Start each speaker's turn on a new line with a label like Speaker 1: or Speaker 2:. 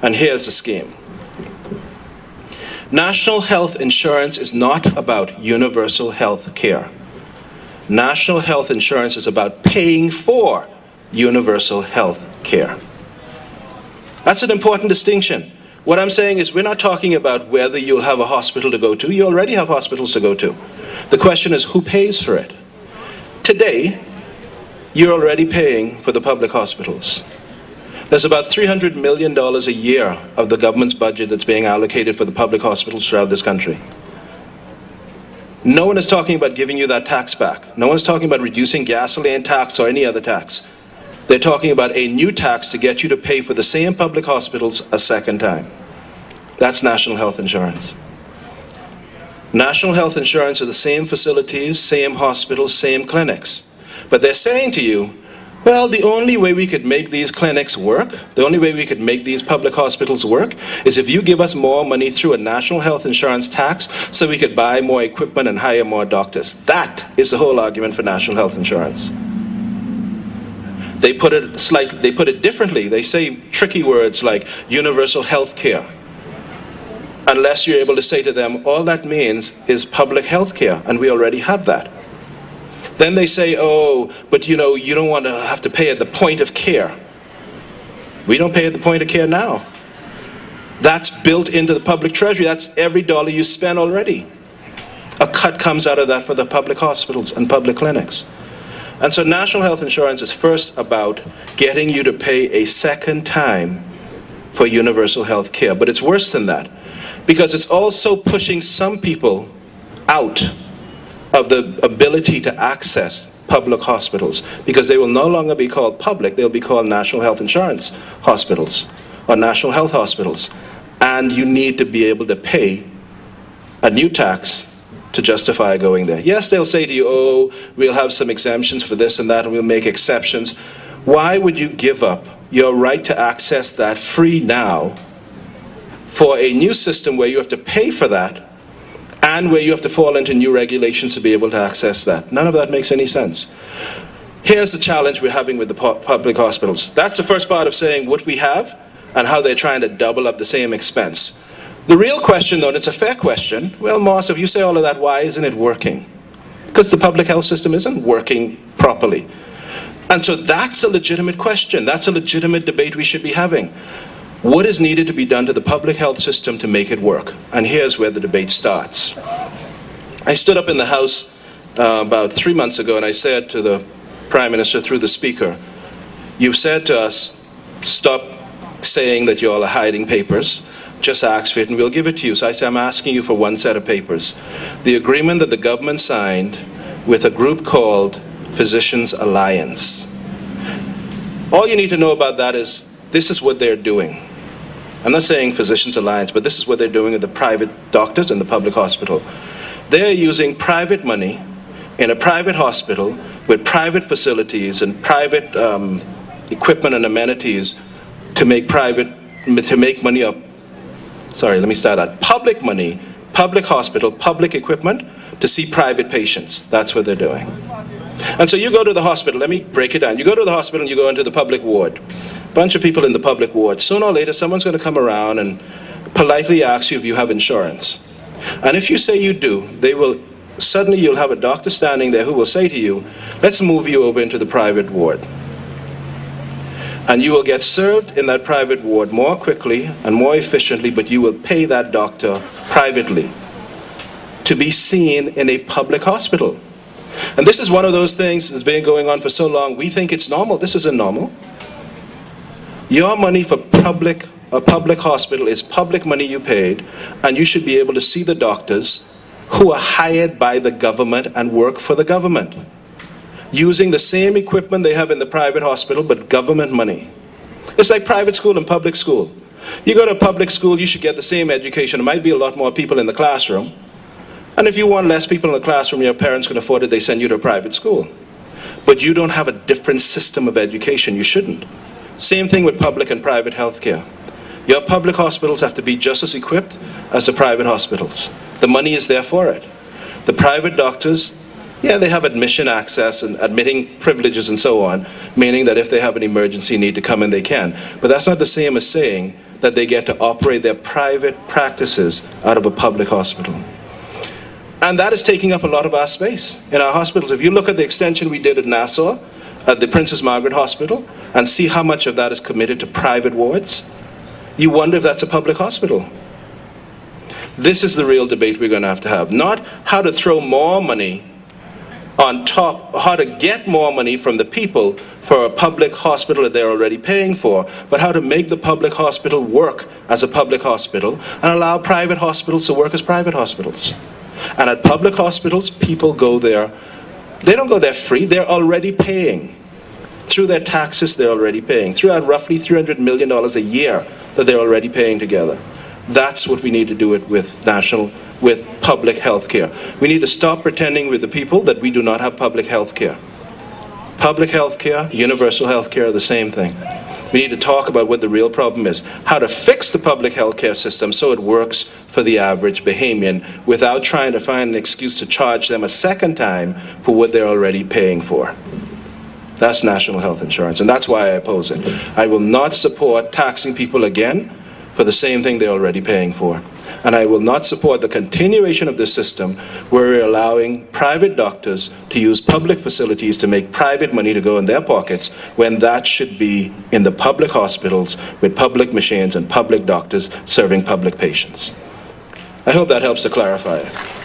Speaker 1: And here's the scheme. National health insurance is not about universal health care. National health insurance is about paying for universal health care. That's an important distinction. What I'm saying is we're not talking about whether you'll have a hospital to go to. You already have hospitals to go to. The question is who pays for it. Today, you're already paying for the public hospitals. There's about $300 million a year of the government's budget that's being allocated for the public hospitals throughout this country. No one is talking about giving you that tax back. No one is talking about reducing gasoline tax or any other tax. They're talking about a new tax to get you to pay for the same public hospitals a second time. That's national health insurance. National health insurance are the same facilities, same hospitals, same clinics. But they're saying to you, well, the only way we could make these clinics work, the only way we could make these public hospitals work, is if you give us more money through a national health insurance tax so we could buy more equipment and hire more doctors. That is the whole argument for national health insurance. They put it differently. They say tricky words like universal health care. Unless you're able to say to them, all that means is public health care, and we already have that. Then they say, oh, but you don't want to have to pay at the point of care. We don't pay at the point of care now. That's built into the public treasury. That's every dollar you spend already. A cut comes out of that for the public hospitals and public clinics. And so national health insurance is first about getting you to pay a second time for universal health care. But it's worse than that, because it's also pushing some people out of the ability to access public hospitals, because they will no longer be called public, they'll be called national health insurance hospitals or national health hospitals. And you need to be able to pay a new tax to justify going there. Yes, they'll say to you, oh, we'll have some exemptions for this and that, and we'll make exceptions. Why would you give up your right to access that free now for a new system where you have to pay for that and where you have to fall into new regulations to be able to access that? None of that makes any sense. Here's the challenge we're having with the public hospitals. That's the first part of saying what we have and how they're trying to double up the same expense. The real question, though, and it's a fair question, well, Moss, if you say all of that, why isn't it working? Because the public health system isn't working properly. And so that's a legitimate question. That's a legitimate debate we should be having. What is needed to be done to the public health system to make it work? And here's where the debate starts. I stood up in the House about 3 months ago, and I said to the Prime Minister through the Speaker, you've said to us, stop saying that you all are hiding papers, just ask for it and we'll give it to you. So I said, I'm asking you for one set of papers. The agreement that the government signed with a group called Physicians Alliance. All you need to know about that is this is what they're doing. I'm not saying Physicians Alliance, but this is what they're doing with the private doctors in the public hospital. They're using private money in a private hospital with private facilities and private equipment and amenities to make money up. Sorry, let me start that. Public money, public hospital, public equipment to see private patients. That's what they're doing. And so you go to the hospital, let me break it down. You go to the hospital and you go into the public ward. Bunch of people in the public ward. Sooner or later, someone's going to come around and politely ask you if you have insurance. And if you say you do, suddenly you'll have a doctor standing there who will say to you, let's move you over into the private ward. And you will get served in that private ward more quickly and more efficiently, but you will pay that doctor privately to be seen in a public hospital. And this is one of those things that's been going on for so long, we think it's normal. This isn't normal. Your money for a public hospital is public money you paid, and you should be able to see the doctors who are hired by the government and work for the government, using the same equipment they have in the private hospital, but government money. It's like private school and public school. You go to a public school, you should get the same education. There might be a lot more people in the classroom. And if you want less people in the classroom, your parents can afford it, they send you to a private school. But you don't have a different system of education. You shouldn't. Same thing with public and private healthcare. Your public hospitals have to be just as equipped as the private hospitals. The money is there for it. The private doctors, yeah, they have admission access and admitting privileges and so on, meaning that if they have an emergency need to come in, they can. But that's not the same as saying that they get to operate their private practices out of a public hospital. And that is taking up a lot of our space in our hospitals. If you look at the extension we did at Nassau, at the Princess Margaret Hospital, and see how much of that is committed to private wards, you wonder if that's a public hospital. This is the real debate we're going to have. Not how to throw more money on top, how to get more money from the people for a public hospital that they're already paying for, but how to make the public hospital work as a public hospital and allow private hospitals to work as private hospitals. And at public hospitals, people go there. They don't go there free. They're already paying. Through their taxes, they're already paying. Throughout roughly $300 million a year that they're already paying together. That's what we need to do it with public health care. We need to stop pretending with the people that we do not have public health care. Public health care, universal health care are the same thing. We need to talk about what the real problem is, how to fix the public health care system so it works for the average Bahamian without trying to find an excuse to charge them a second time for what they're already paying for. That's national health insurance, and that's why I oppose it. I will not support taxing people again for the same thing they're already paying for. And I will not support the continuation of this system where we're allowing private doctors to use public facilities to make private money to go in their pockets when that should be in the public hospitals with public machines and public doctors serving public patients. I hope that helps to clarify it.